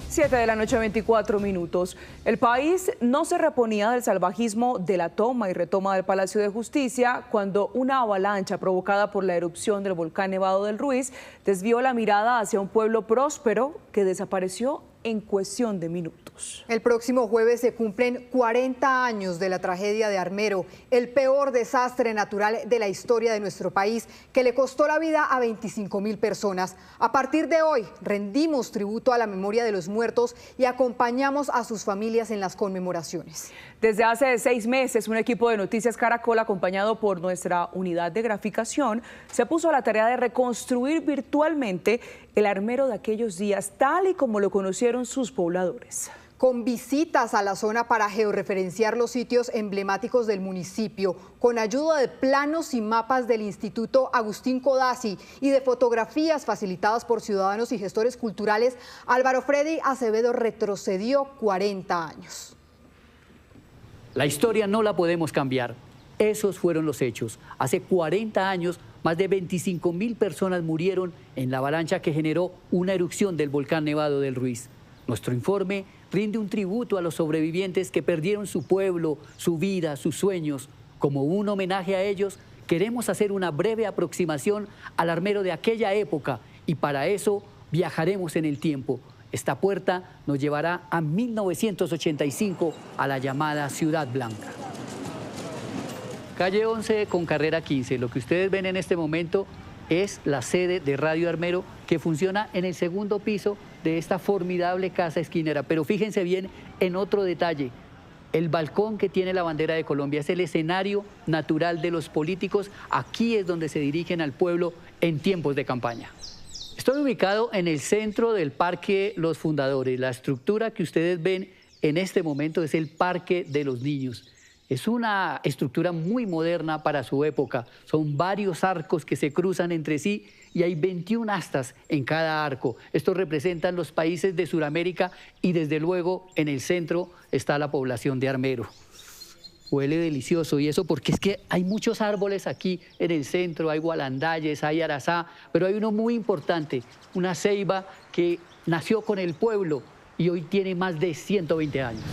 7 de la noche, 24 minutos. El país no se reponía del salvajismo de la toma y retoma del Palacio de Justicia cuando una avalancha provocada por la erupción del volcán Nevado del Ruiz desvió la mirada hacia un pueblo próspero que desapareció en cuestión de minutos. El próximo jueves se cumplen 40 años de la tragedia de Armero, el peor desastre natural de la historia de nuestro país, que le costó la vida a 25.000 personas. A partir de hoy, rendimos tributo a la memoria de los muertos y acompañamos a sus familias en las conmemoraciones. Desde hace 6 meses, un equipo de Noticias Caracol, acompañado por nuestra unidad de graficación, se puso a la tarea de reconstruir virtualmente el Armero de aquellos días, tal y como lo conocieron sus pobladores. Con visitas a la zona para georreferenciar los sitios emblemáticos del municipio, con ayuda de planos y mapas del Instituto Agustín Codazzi y de fotografías facilitadas por ciudadanos y gestores culturales, Álvaro Freddy Acevedo retrocedió 40 años. La historia no la podemos cambiar. Esos fueron los hechos. Hace 40 años, más de 25.000 personas murieron en la avalancha que generó una erupción del volcán Nevado del Ruiz. Nuestro informe rinde un tributo a los sobrevivientes que perdieron su pueblo, su vida, sus sueños. Como un homenaje a ellos, queremos hacer una breve aproximación al Armero de aquella época y para eso viajaremos en el tiempo. Esta puerta nos llevará a 1985, a la llamada Ciudad Blanca. Calle 11 con carrera 15. Lo que ustedes ven en este momento es la sede de Radio Armero, que funciona en el segundo piso de esta formidable casa esquinera. Pero fíjense bien en otro detalle. El balcón que tiene la bandera de Colombia es el escenario natural de los políticos. Aquí es donde se dirigen al pueblo en tiempos de campaña. Estoy ubicado en el centro del Parque Los Fundadores. La estructura que ustedes ven en este momento es el Parque de los Niños. Es una estructura muy moderna para su época. Son varios arcos que se cruzan entre sí y hay 21 astas en cada arco. Estos representan los países de Sudamérica y desde luego en el centro está la población de Armero. Huele delicioso y eso porque es que hay muchos árboles aquí en el centro, hay gualandayes, hay arazá, pero hay uno muy importante, una ceiba que nació con el pueblo y hoy tiene más de 120 años.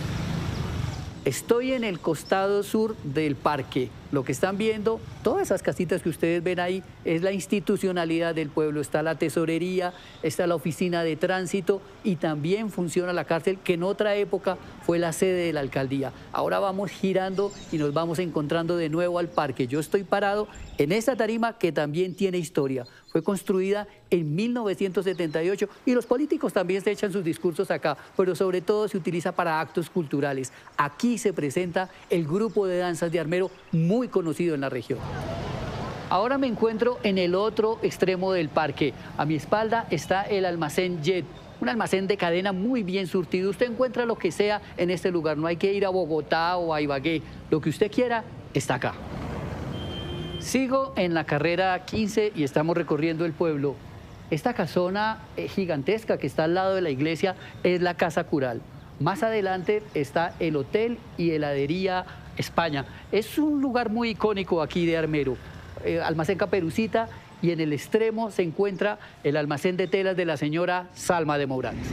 Estoy en el costado sur del parque. Lo que están viendo, todas esas casitas que ustedes ven ahí, es la institucionalidad del pueblo. Está la tesorería, está la oficina de tránsito y también funciona la cárcel, que en otra época fue la sede de la alcaldía. Ahora vamos girando y nos vamos encontrando de nuevo al parque. Yo estoy parado en esta tarima que también tiene historia. Fue construida en 1978 y los políticos también se echan sus discursos acá, pero sobre todo se utiliza para actos culturales. Aquí se presenta el grupo de danzas de Armero, muy conocido en la región. Ahora me encuentro en el otro extremo del parque. A mi espalda está el almacén Jet, un almacén de cadena muy bien surtido. Usted encuentra lo que sea en este lugar, no hay que ir a Bogotá o a Ibagué. Lo que usted quiera está acá. Sigo en la carrera 15 y estamos recorriendo el pueblo. Esta casona gigantesca que está al lado de la iglesia es la Casa Cural. Más adelante está el Hotel y Heladería España. Es un lugar muy icónico aquí de Armero. Almacén Caperucita y en el extremo se encuentra el almacén de telas de la señora Salma de Moranes.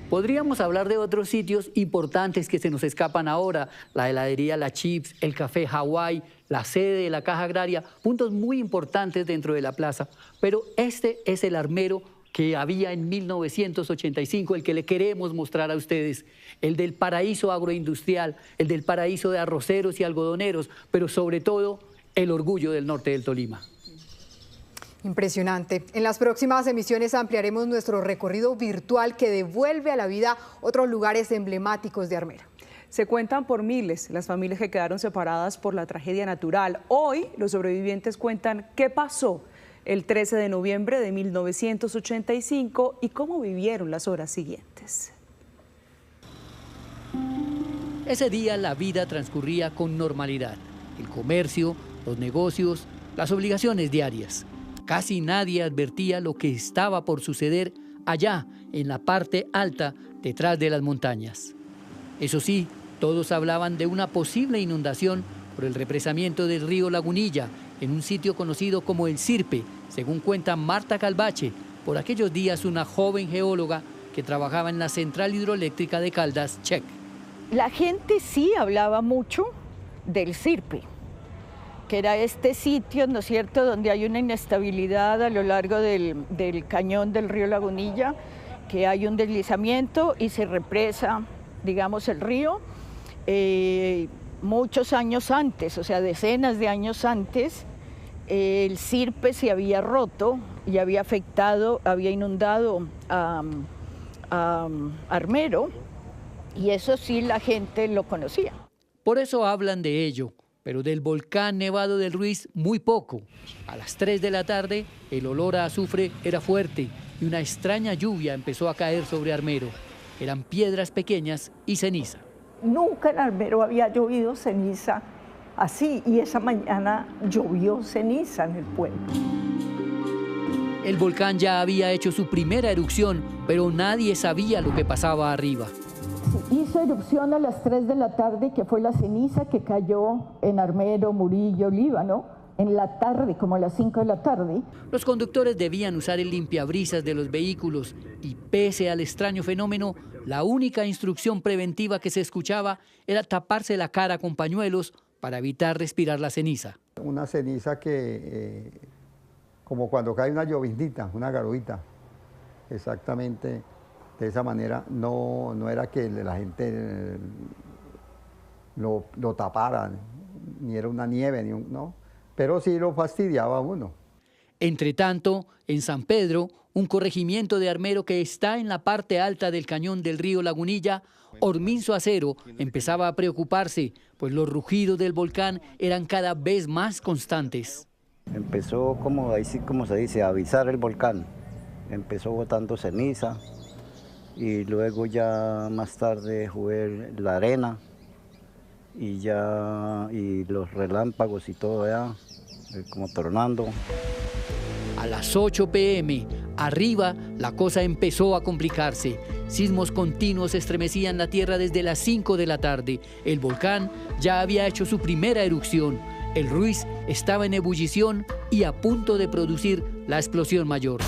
Podríamos hablar de otros sitios importantes que se nos escapan ahora, la heladería La Chips, el café Hawái, la sede de la Caja Agraria, puntos muy importantes dentro de la plaza. Pero este es el Armero que había en 1985, el que le queremos mostrar a ustedes, el del paraíso agroindustrial, el del paraíso de arroceros y algodoneros, pero sobre todo el orgullo del norte del Tolima. Impresionante. En las próximas emisiones ampliaremos nuestro recorrido virtual que devuelve a la vida otros lugares emblemáticos de Armero. Se cuentan por miles las familias que quedaron separadas por la tragedia natural. Hoy los sobrevivientes cuentan qué pasó el 13 de noviembre de 1985 y cómo vivieron las horas siguientes. Ese día la vida transcurría con normalidad. El comercio, los negocios, las obligaciones diarias. Casi nadie advertía lo que estaba por suceder allá, en la parte alta, detrás de las montañas. Eso sí, todos hablaban de una posible inundación por el represamiento del río Lagunilla, en un sitio conocido como El Sirpe, según cuenta Marta Calvache, por aquellos días una joven geóloga que trabajaba en la central hidroeléctrica de Caldas, Check. La gente sí hablaba mucho del Sirpe, que era este sitio, ¿no es cierto?, donde hay una inestabilidad a lo largo del cañón del río Lagunilla, que hay un deslizamiento y se represa, digamos, el río. Muchos años antes, o sea, decenas de años antes, el Sirpe se había roto y había afectado, había inundado a Armero, y eso sí la gente lo conocía. Por eso hablan de ello, pero del volcán Nevado del Ruiz muy poco. A las 3 de la tarde el olor a azufre era fuerte y una extraña lluvia empezó a caer sobre Armero. Eran piedras pequeñas y ceniza. Nunca en Armero había llovido ceniza así, y esa mañana llovió ceniza en el pueblo. El volcán ya había hecho su primera erupción, pero nadie sabía lo que pasaba arriba. Hizo erupción a las 3 de la tarde, que fue la ceniza que cayó en Armero, Murillo, Líbano, en la tarde, como a las 5 de la tarde. Los conductores debían usar el limpiabrisas de los vehículos y, pese al extraño fenómeno, la única instrucción preventiva que se escuchaba era taparse la cara con pañuelos para evitar respirar la ceniza. Una ceniza que, como cuando cae una lloviznita, una garoita, exactamente de esa manera. No era que la gente lo tapara, ni era una nieve, no, pero sí lo fastidiaba a uno. Entre tanto, en San Pedro, un corregimiento de Armero que está en la parte alta del cañón del río Lagunilla, Orminzo Acero empezaba a preocuparse, pues los rugidos del volcán eran cada vez más constantes. Empezó, como se dice, a avisar el volcán. Empezó botando ceniza y luego ya más tarde fue la arena y los relámpagos y todo ya, como tronando. A las 8 p.m., arriba, la cosa empezó a complicarse. Sismos continuos estremecían la tierra desde las 5 de la tarde. El volcán ya había hecho su primera erupción. El Ruiz estaba en ebullición y a punto de producir la explosión mayor.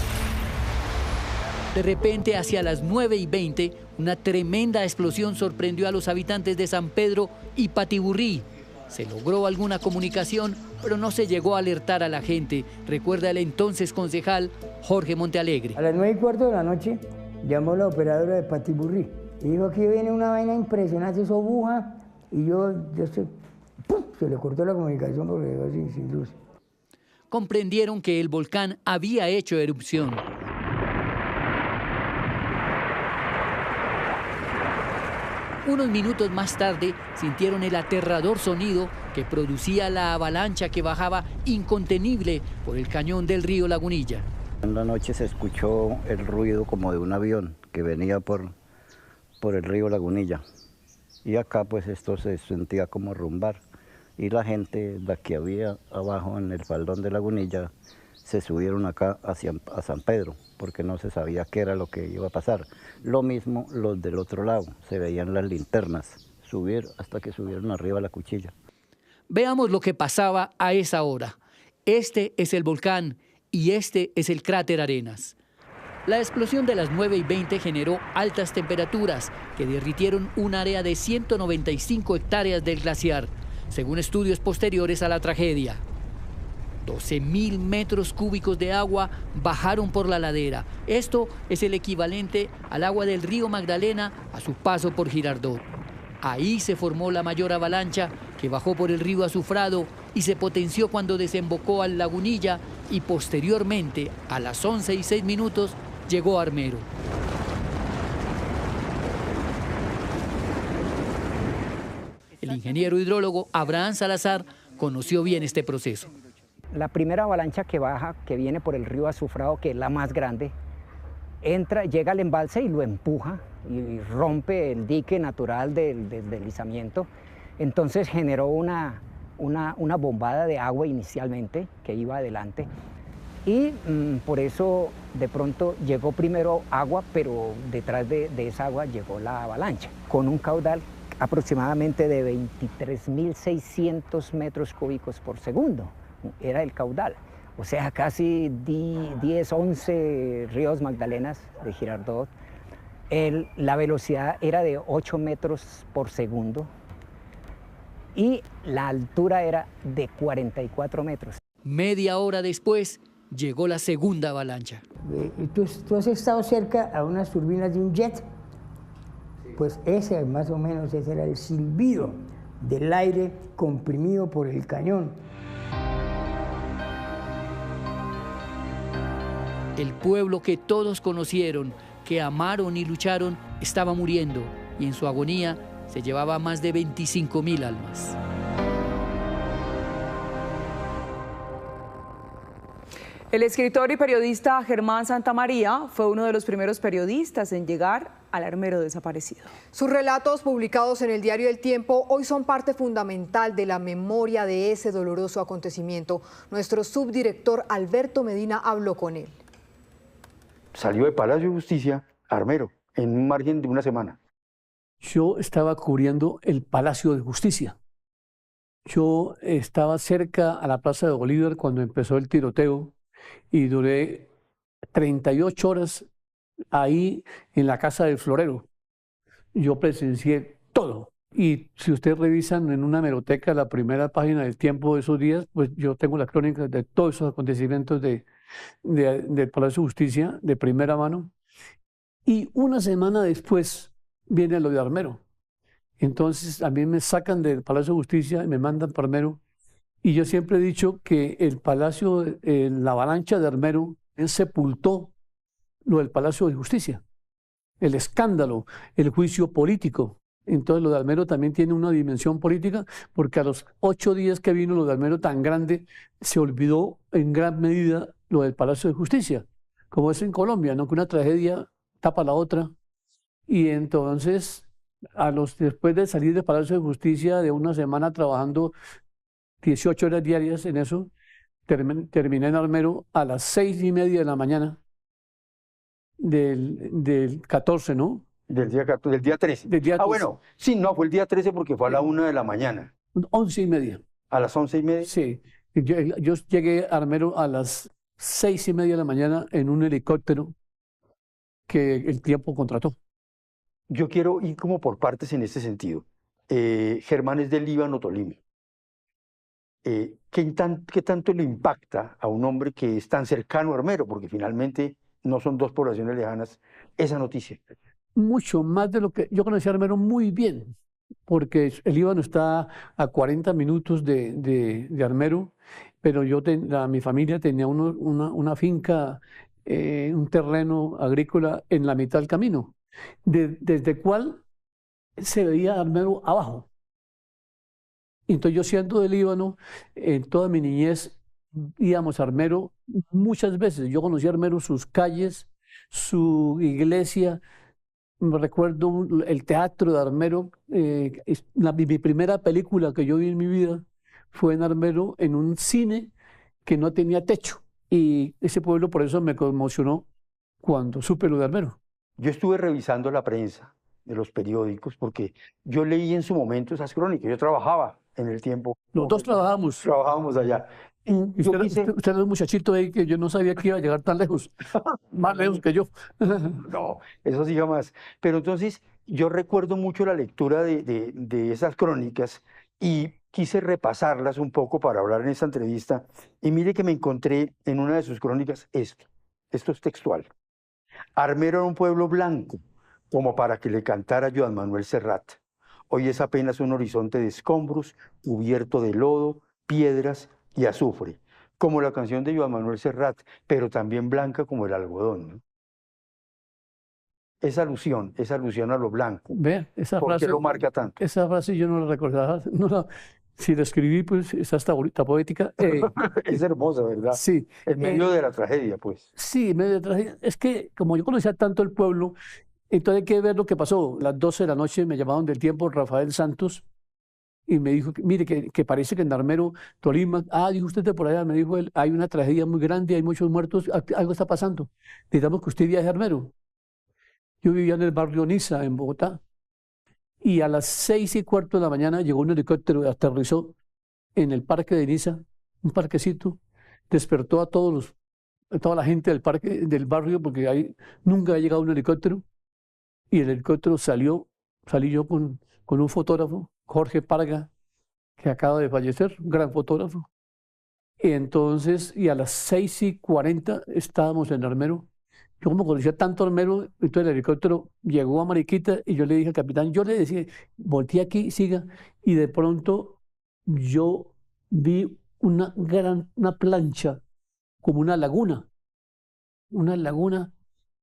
De repente, hacia las 9:20, una tremenda explosión sorprendió a los habitantes de San Pedro y Patiburrí. Se logró alguna comunicación, pero no se llegó a alertar a la gente, recuerda el entonces concejal Jorge Montealegre. A las 9:15 de la noche llamó la operadora de Patiburrí y dijo que viene una vaina impresionante, eso buja, y se le cortó la comunicación porque quedó sin luz. Comprendieron que el volcán había hecho erupción. Unos minutos más tarde sintieron el aterrador sonido que producía la avalancha que bajaba incontenible por el cañón del río Lagunilla. En la noche se escuchó el ruido como de un avión que venía por el río Lagunilla. Y acá pues esto se sentía como rumbar. Y la gente, la que había abajo en el faldón de Lagunilla, se subieron acá a San Pedro, porque no se sabía qué era lo que iba a pasar. Lo mismo los del otro lado, se veían las linternas subir hasta que subieron arriba la cuchilla. Veamos lo que pasaba a esa hora. Este es el volcán y este es el cráter Arenas. La explosión de las 9:20 generó altas temperaturas que derritieron un área de 195 hectáreas del glaciar, según estudios posteriores a la tragedia. 12.000 metros cúbicos de agua bajaron por la ladera. Esto es el equivalente al agua del río Magdalena a su paso por Girardot. Ahí se formó la mayor avalancha que bajó por el río Azufrado y se potenció cuando desembocó al Lagunilla y posteriormente, a las 11:06, llegó a Armero. El ingeniero hidrólogo Abraham Salazar conoció bien este proceso. La primera avalancha que baja, que viene por el río Azufrado, que es la más grande, llega al embalse y lo empuja y rompe el dique natural del deslizamiento. Entonces generó una bombada de agua inicialmente que iba adelante y por eso de pronto llegó primero agua, pero detrás de esa agua llegó la avalancha con un caudal aproximadamente de 23.600 metros cúbicos por segundo. Era el caudal, o sea, casi 10, 11 ríos Magdalenas de Girardot La velocidad era de 8 metros por segundo y la altura era de 44 metros. Media hora después llegó la segunda avalancha. ¿Tú has estado cerca a unas turbinas de un jet? Pues ese más o menos ese era el silbido del aire comprimido por el cañón. El pueblo que todos conocieron, que amaron y lucharon, estaba muriendo y en su agonía se llevaba más de 25.000 almas. El escritor y periodista Germán Santamaría fue uno de los primeros periodistas en llegar al armero desaparecido. Sus relatos, publicados en el diario El Tiempo, hoy son parte fundamental de la memoria de ese doloroso acontecimiento. Nuestro subdirector Alberto Medina habló con él. Salió de Palacio de Justicia a Armero en un margen de una semana. Yo estaba cubriendo el Palacio de Justicia. Yo estaba cerca a la Plaza de Bolívar cuando empezó el tiroteo y duré 38 horas ahí en la Casa del Florero. Yo presencié todo. Y si ustedes revisan en una hemeroteca la primera página del Tiempo de esos días, pues yo tengo las crónicas de todos esos acontecimientos del Palacio de Justicia de primera mano. Y una semana después viene lo de Armero. Entonces a mí me sacan del Palacio de Justicia y me mandan para Armero. Y yo siempre he dicho que el Palacio, la avalancha de Armero, sepultó lo del Palacio de Justicia. El escándalo, el juicio político. Entonces lo de Armero también tiene una dimensión política, porque a los 8 días que vino lo de Armero tan grande, se olvidó en gran medida lo del Palacio de Justicia, como es en Colombia, ¿no? Que una tragedia tapa la otra. Y entonces, después de salir del Palacio de Justicia, de una semana trabajando 18 horas diarias en eso, terminé en Armero a las 6:30 de la mañana del 14, ¿no? Del día 13. Del día 13. Bueno, sí, no, fue el día 13 porque fue a la 1 de la mañana. 11:30. ¿A las 11:30? Sí. Yo llegué a Armero a las 6:30 de la mañana en un helicóptero que el Tiempo contrató. Yo quiero ir como por partes en este sentido. Germán es del Líbano, Tolima. ¿Qué tanto le impacta a un hombre que es tan cercano a Armero? Porque finalmente no son dos poblaciones lejanas, esa noticia. Mucho más de lo que yo conocí a Armero muy bien, porque el Líbano está a 40 minutos de Armero, pero mi familia tenía una finca, un terreno agrícola en la mitad del camino, desde el cual se veía Armero abajo. Entonces yo, siendo de Líbano, en toda mi niñez íbamos a Armero muchas veces. Yo conocí a Armero, sus calles, su iglesia. Me recuerdo el teatro de Armero. Mi primera película que yo vi en mi vida fue en Armero, en un cine que no tenía techo. Y ese pueblo por eso me conmocionó cuando supe lo de Armero. Yo estuve revisando la prensa de los periódicos porque yo leí en su momento esas crónicas. Yo trabajaba en El Tiempo. Los dos trabajábamos. Trabajábamos allá. Usted era un muchachito ahí que yo no sabía que iba a llegar tan lejos, más lejos que yo. No, eso sí jamás. Pero entonces yo recuerdo mucho la lectura de esas crónicas y quise repasarlas un poco para hablar en esta entrevista. Y mire que me encontré en una de sus crónicas esto es textual. Armero era un pueblo blanco, como para que le cantara Joan Manuel Serrat. Hoy es apenas un horizonte de escombros, cubierto de lodo, piedras y azufre, como la canción de Joan Manuel Serrat, pero también blanca como el algodón, ¿no? Esa alusión a lo blanco. Vea, esa ¿Por frase qué lo marca tanto? Esa frase yo no la recordaba. Si la escribí, pues es hasta bonita, poética. Es hermosa, ¿verdad? Sí. En medio de la tragedia, pues. Sí, en medio de la tragedia. Es que como yo conocía tanto el pueblo, entonces hay que ver lo que pasó. A las 12 de la noche me llamaron del Tiempo Rafael Santos y me dijo, mire, que parece que en Armero, Tolima, dijo usted de por allá, me dijo él, hay una tragedia muy grande, hay muchos muertos, algo está pasando. Necesitamos que usted viaje a Armero. Yo vivía en el barrio Niza, en Bogotá, y a las 6:15 de la mañana llegó un helicóptero, aterrizó en el parque de Niza, un parquecito, despertó a toda la gente del parque, del barrio, porque ahí nunca ha llegado un helicóptero, y el helicóptero salí yo con un fotógrafo, Jorge Parga, que acaba de fallecer, un gran fotógrafo. Y entonces, y a las 6:40 estábamos en Armero. Yo como conocía tanto Armero, entonces el helicóptero llegó a Mariquita y yo le dije al capitán, yo le decía, volteé aquí, siga, y de pronto yo vi una plancha, como una laguna,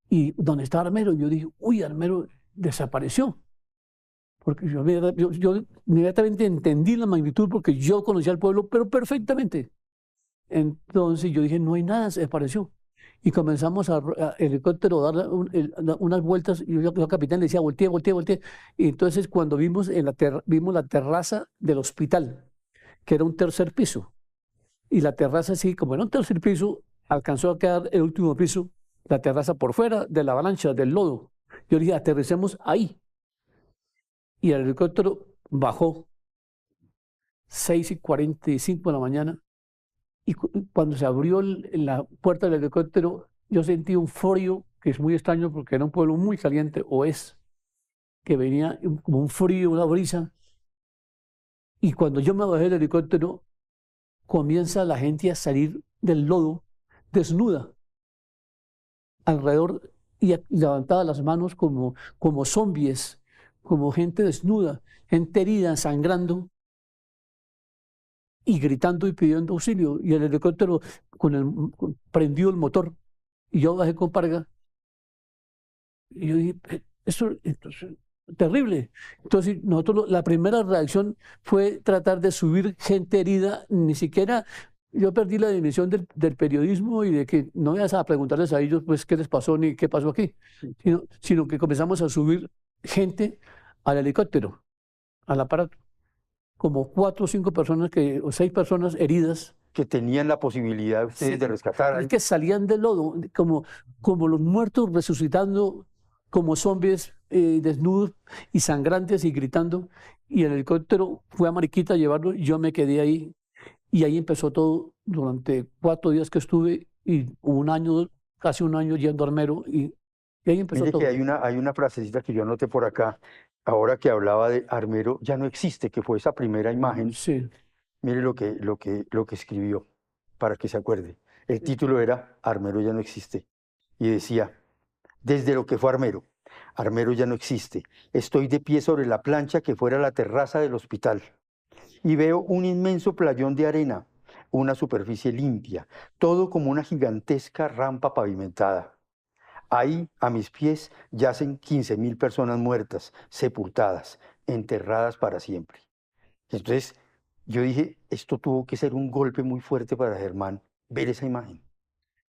y donde estaba Armero, yo dije, uy, Armero desapareció. Porque yo inmediatamente entendí la magnitud porque yo conocía al pueblo, pero perfectamente. Entonces yo dije, no hay nada, se desapareció. Y comenzamos el helicóptero a dar unas vueltas, y yo al capitán le decía, voltee. Y entonces cuando vimos la terraza del hospital, que era un tercer piso, y la terraza así, como era un tercer piso, alcanzó a quedar el último piso, la terraza por fuera de la avalancha, del lodo. Yo le dije, aterricemos ahí. Y el helicóptero bajó 6:45 de la mañana. Y cuando se abrió la puerta del helicóptero, yo sentí un frío que es muy extraño porque era un pueblo muy caliente, que venía como un frío, una brisa. Y cuando yo me bajé del helicóptero, comienza la gente a salir del lodo desnuda alrededor y levantaba las manos como zombies, como gente desnuda, gente herida, sangrando y gritando y pidiendo auxilio. Y el helicóptero prendió el motor y yo bajé con Parga. Y yo dije, eso es terrible. Entonces, la primera reacción fue tratar de subir gente herida, ni siquiera. Yo perdí la dimensión del periodismo y de que no ibas a preguntarles a ellos pues qué les pasó ni qué pasó aquí, sino que comenzamos a subir gente al helicóptero, al aparato, como 4 o 5 personas o 6 personas heridas. Que tenían la posibilidad ustedes de rescatar. Es que salían del lodo, como los muertos resucitando, como zombies desnudos y sangrantes y gritando. Y el helicóptero fue a Mariquita a llevarlo y yo me quedé ahí. Y ahí empezó todo durante 4 días que estuve y casi un año yendo a Armero y ahí empezó Mire todo. que hay una frasecita que yo anoté por acá, ahora que hablaba de Armero, ya no existe, que fue esa primera imagen. Sí. Mire lo que escribió, para que se acuerde. El título era Armero ya no existe. Y decía, desde lo que fue Armero, Armero ya no existe. Estoy de pie sobre la plancha que fuera la terraza del hospital. Y veo un inmenso playón de arena, una superficie limpia, todo como una gigantesca rampa pavimentada. Ahí, a mis pies, yacen 15.000 personas muertas, sepultadas, enterradas para siempre. Entonces, yo dije, esto tuvo que ser un golpe muy fuerte para Germán, ver esa imagen.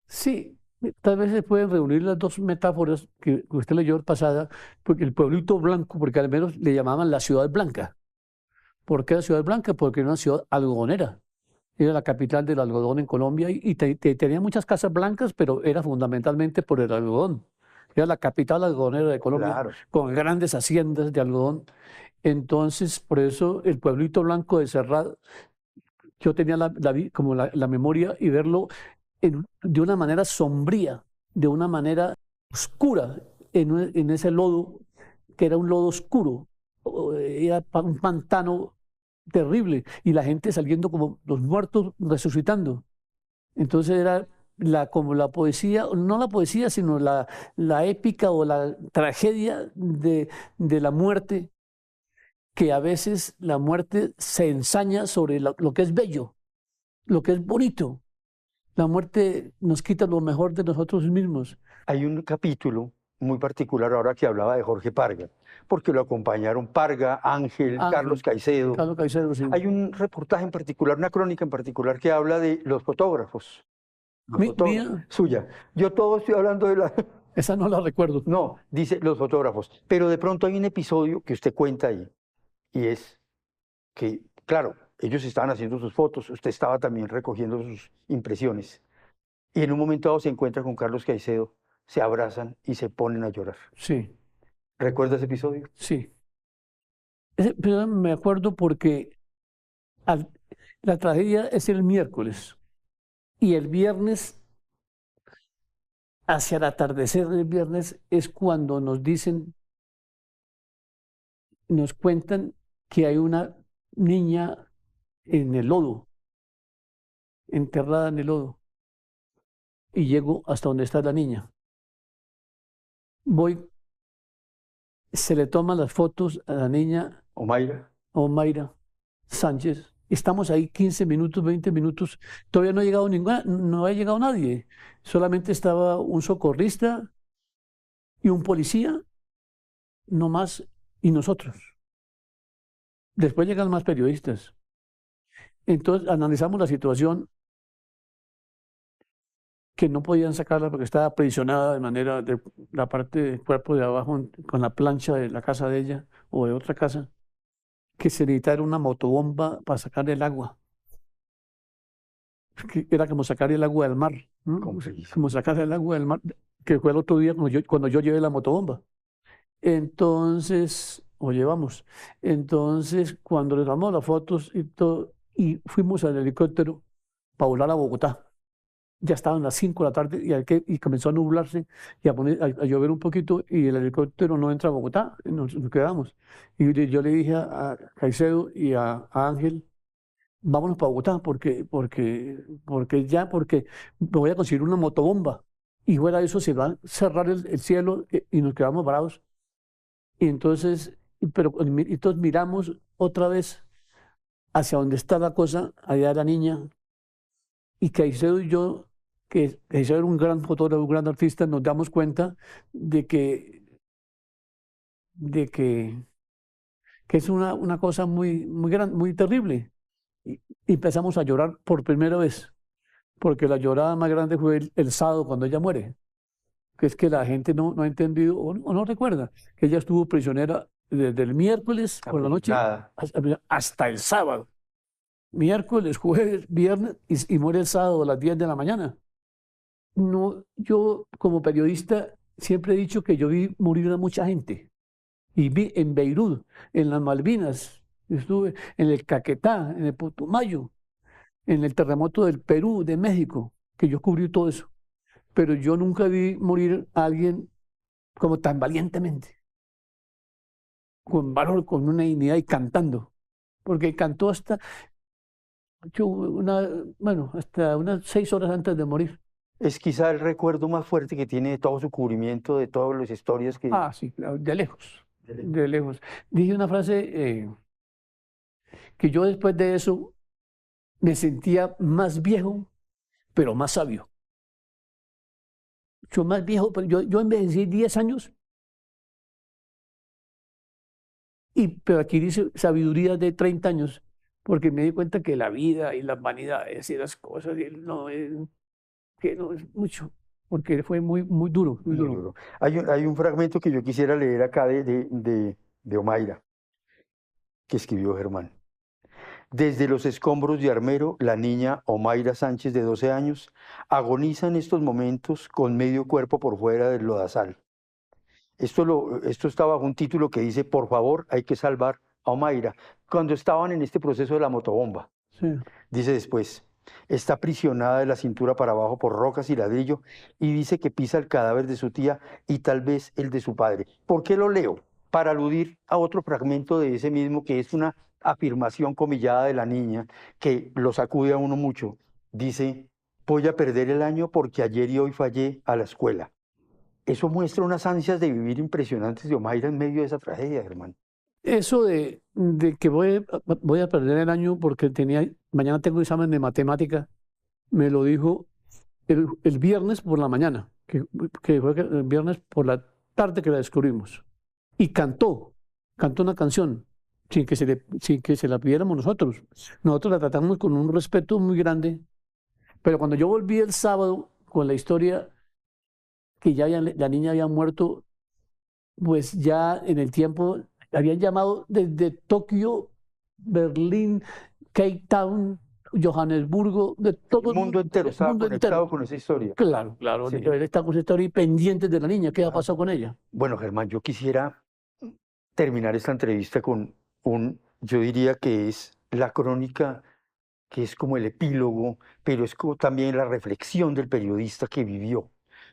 Sí, tal vez se pueden reunir las dos metáforas que usted leyó pasada, porque el pueblito blanco, porque al menos le llamaban la ciudad blanca. ¿Por qué la ciudad blanca? Porque era una ciudad algodonera. Era la capital del algodón en Colombia y tenía muchas casas blancas, pero era fundamentalmente por el algodón. Era la capital algodonera de Colombia, Claro. con grandes haciendas de algodón. Entonces, por eso el pueblito blanco de Cerrado, yo tenía como la memoria y verlo de una manera sombría, de una manera oscura, en ese lodo, que era un lodo oscuro, era un pantano terrible, y la gente saliendo como los muertos resucitando. Entonces era como la poesía, no la poesía, sino la épica o la tragedia de la muerte, que a veces la muerte se ensaña sobre lo que es bello, lo que es bonito. La muerte nos quita lo mejor de nosotros mismos. Hay un capítulo muy particular ahora que hablaba de Jorge Parga, porque lo acompañaron Parga, Ángel, Carlos Caicedo. Carlos Caicedo, sí. Hay un reportaje en particular, una crónica en particular que habla de los fotógrafos. Mía. Suya. Yo todo estoy hablando de la... Esa no la recuerdo. No, dice los fotógrafos. Pero de pronto hay un episodio que usted cuenta ahí, y es que, claro, ellos estaban haciendo sus fotos, usted estaba también recogiendo sus impresiones, y en un momento dado se encuentra con Carlos Caicedo, se abrazan y se ponen a llorar. Sí. ¿Recuerda ese episodio? Sí. Pero me acuerdo porque la tragedia es el miércoles y el viernes, hacia el atardecer del viernes, es cuando nos dicen nos cuentan que hay una niña en el lodo, enterrada en el lodo. Y llego hasta donde está la niña. Voy, se le toman las fotos a la niña Omaira Sánchez. Estamos ahí 15 minutos, 20 minutos. Todavía no ha llegado no ha llegado nadie. Solamente estaba un socorrista y un policía, no más, y nosotros. Después llegan más periodistas. Entonces analizamos la situación, que no podían sacarla porque estaba aprisionada de manera de la parte del cuerpo de abajo con la plancha de la casa de ella o de otra casa, que se necesitara una motobomba para sacar el agua. Que era como sacar el agua del mar, ¿no? Como sacar el agua del mar, que fue el otro día cuando yo llevé la motobomba. Entonces, o llevamos. Entonces, cuando le damos las fotos y todo, y fuimos al helicóptero para volar a Bogotá. Ya estaban las 5 de la tarde y comenzó a nublarse y a llover un poquito y el helicóptero no entra a Bogotá, nos quedamos. Y yo le dije a Caicedo y a Ángel, vámonos para Bogotá porque me voy a conseguir una motobomba y fuera de eso se va a cerrar el cielo y nos quedamos parados. Y entonces, entonces miramos otra vez hacia donde está la cosa, allá la niña, y Caicedo y yo, que Caicedo era un gran fotógrafo, un gran artista, nos damos cuenta de que es una cosa muy grande, muy terrible. Y empezamos a llorar por primera vez, porque la llorada más grande fue el sábado cuando ella muere, que es que la gente no ha entendido o no recuerda que ella estuvo prisionera desde el miércoles por la noche hasta el sábado. Miércoles, jueves, viernes y muere el sábado a las 10 de la mañana. No, yo como periodista siempre he dicho que yo vi morir a mucha gente. Y vi en Beirut, en las Malvinas, estuve en el Caquetá, en el Putumayo, en el terremoto del Perú, de México, que yo cubrí todo eso. Pero yo nunca vi morir a alguien como tan valientemente, con valor, con una dignidad y cantando. Porque cantó hasta unas 6 horas antes de morir. Es quizá el recuerdo más fuerte que tiene de todo su cubrimiento, de todas las historias que... Sí, claro, de lejos. De lejos. Dije una frase que yo después de eso me sentía más viejo, pero más sabio. Yo más viejo, pero yo envejecí 10 años, pero aquí dice sabiduría de 30 años, porque me di cuenta que la vida y las vanidades y las cosas que no es mucho, porque fue muy duro, muy duro. Hay un fragmento que yo quisiera leer acá de Omaira, que escribió Germán. Desde los escombros de Armero, la niña Omaira Sánchez, de 12 años, agoniza en estos momentos con medio cuerpo por fuera del lodazal. Esto está bajo un título que dice, por favor, hay que salvar a Omaira, cuando estaban en este proceso de la motobomba. Sí. Dice después, está aprisionada de la cintura para abajo por rocas y ladrillo y dice que pisa el cadáver de su tía y tal vez el de su padre. ¿Por qué lo leo? Para aludir a otro fragmento de ese mismo, que es una afirmación comillada de la niña que lo sacude a uno mucho. Dice, voy a perder el año porque ayer y hoy fallé a la escuela. Eso muestra unas ansias de vivir impresionantes de Omaira en medio de esa tragedia, hermano. Eso de que voy a perder el año porque mañana tengo examen de matemática, me lo dijo el viernes por la mañana, que fue el viernes por la tarde que la descubrimos. Y cantó una canción sin que se la pidiéramos nosotros. Nosotros la tratamos con un respeto muy grande, pero cuando yo volví el sábado con la historia que ya la niña había muerto, pues ya en el tiempo habían llamado desde Tokio, Berlín, Cape Town, Johannesburgo, de todo el mundo entero estaba conectado con esa historia. Claro, sí. Está con esa historia y pendientes de la niña, ¿qué ha pasado con ella? Bueno, Germán, yo quisiera terminar esta entrevista con yo diría que es la crónica, que es como el epílogo, pero es como también la reflexión del periodista que vivió.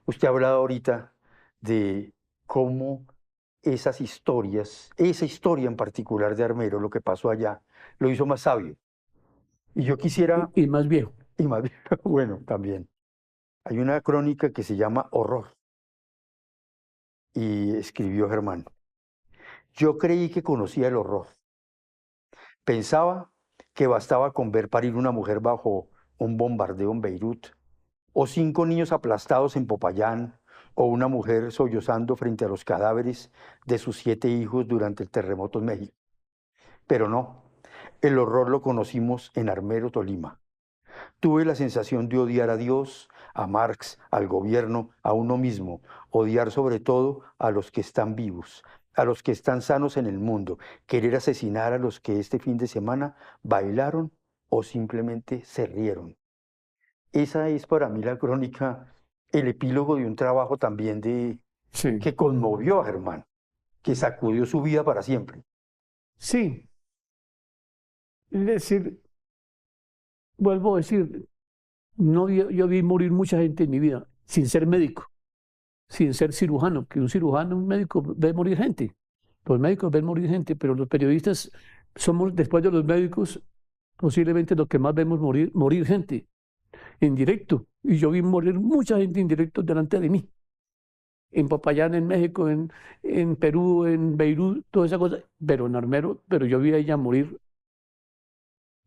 Usted ha hablado ahorita de cómo esas historias, esa historia en particular de Armero, lo que pasó allá, lo hizo más sabio. Y yo quisiera... Y más viejo. Y más viejo, bueno, también. Hay una crónica que se llama Horror. Y escribió Germán: yo creí que conocía el horror. Pensaba que bastaba con ver parir una mujer bajo un bombardeo en Beirut, o 5 niños aplastados en Popayán, o una mujer sollozando frente a los cadáveres de sus 7 hijos durante el terremoto en México. Pero no, el horror lo conocimos en Armero, Tolima. Tuve la sensación de odiar a Dios, a Marx, al gobierno, a uno mismo, odiar sobre todo a los que están vivos, a los que están sanos en el mundo, querer asesinar a los que este fin de semana bailaron o simplemente se rieron. Esa es para mí la crónica, el epílogo de un trabajo también que conmovió a Germán, que sacudió su vida para siempre. Sí. Es decir, vuelvo a decir, yo vi morir mucha gente en mi vida, sin ser médico, sin ser cirujano, que un médico ve morir gente. Los médicos ven morir gente, pero los periodistas somos, después de los médicos, posiblemente los que más vemos morir gente en directo. Y yo vi morir mucha gente en directo delante de mí. En Popayán, en México, en Perú, en Beirut, toda esa cosa. Pero en Armero, pero yo vi a ella morir,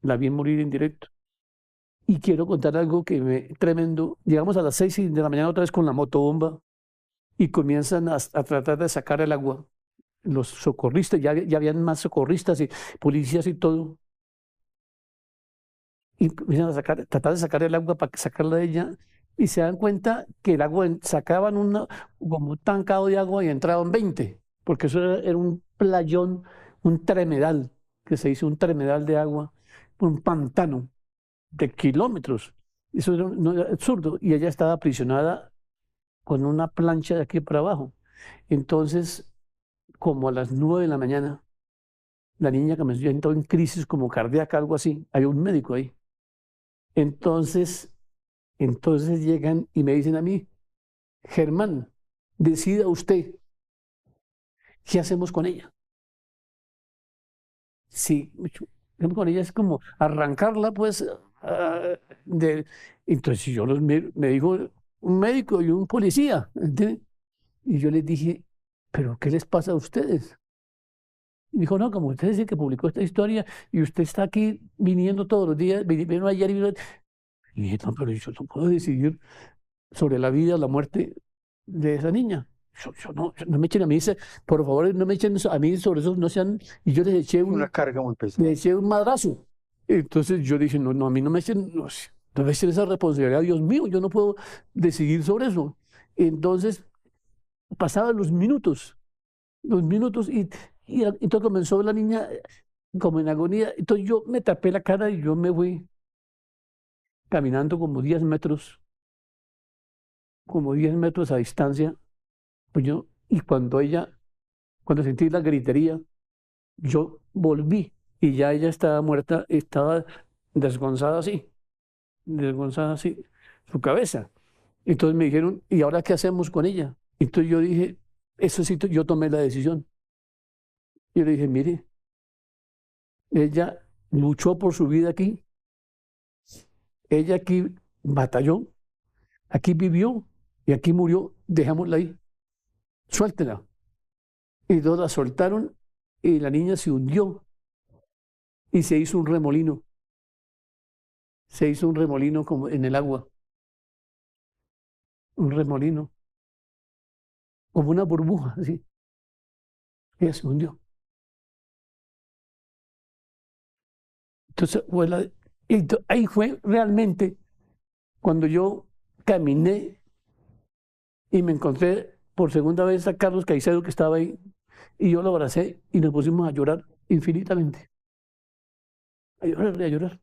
la vi morir en directo. Y quiero contar algo tremendo. Llegamos a las 6 de la mañana otra vez con la motobomba y comienzan a tratar de sacar el agua. Los socorristas, ya habían más socorristas y policías y todo. Y comienzan a tratar de sacar el agua para sacarla de ella. Y se dan cuenta que el agua, sacaban como un tancado de agua y entraban 20. Porque eso era un playón, un tremedal, que se dice un tremedal de agua, un pantano de kilómetros. Eso era absurdo. Y ella estaba aprisionada con una plancha de aquí para abajo. Entonces, como a las 9 de la mañana, la niña que entró en crisis como cardíaca, algo así, hay un médico ahí. Entonces llegan y me dicen a mí: Germán, decida usted, ¿qué hacemos con ella? Sí, con ella es como arrancarla, pues, entonces yo me dijo un médico y un policía, ¿entiendes? Y yo les dije: ¿pero qué les pasa a ustedes? Y dijo: no, como usted dice que publicó esta historia y usted está aquí viniendo todos los días, vino ayer y vino... Y dije: no, pero yo no puedo decidir sobre la vida o la muerte de esa niña. No me echen a mí, por favor, no me echen a mí sobre eso, no sean... Y yo les eché una carga muy pesada. Les eché un madrazo. Entonces yo dije: no, a mí no me echen esa responsabilidad, Dios mío, yo no puedo decidir sobre eso. Entonces pasaban los minutos y entonces comenzó la niña como en agonía. Entonces yo me tapé la cara y yo me fui caminando como 10 metros a distancia. Pues y cuando sentí la gritería, yo volví y ya ella estaba muerta, estaba desgonzada así, su cabeza. Entonces me dijeron: ¿y ahora qué hacemos con ella? Entonces yo dije, eso sí, yo tomé la decisión. Yo le dije: mire, ella luchó por su vida aquí, ella aquí batalló, aquí vivió y aquí murió, dejémosla ahí, suéltela. Y todos la soltaron y la niña se hundió y se hizo un remolino como en el agua, un remolino, como una burbuja, así. Ella se hundió. Entonces, ahí fue realmente cuando yo caminé y me encontré por segunda vez a Carlos Caicedo, que estaba ahí, y yo lo abracé y nos pusimos a llorar infinitamente. A llorar y a llorar.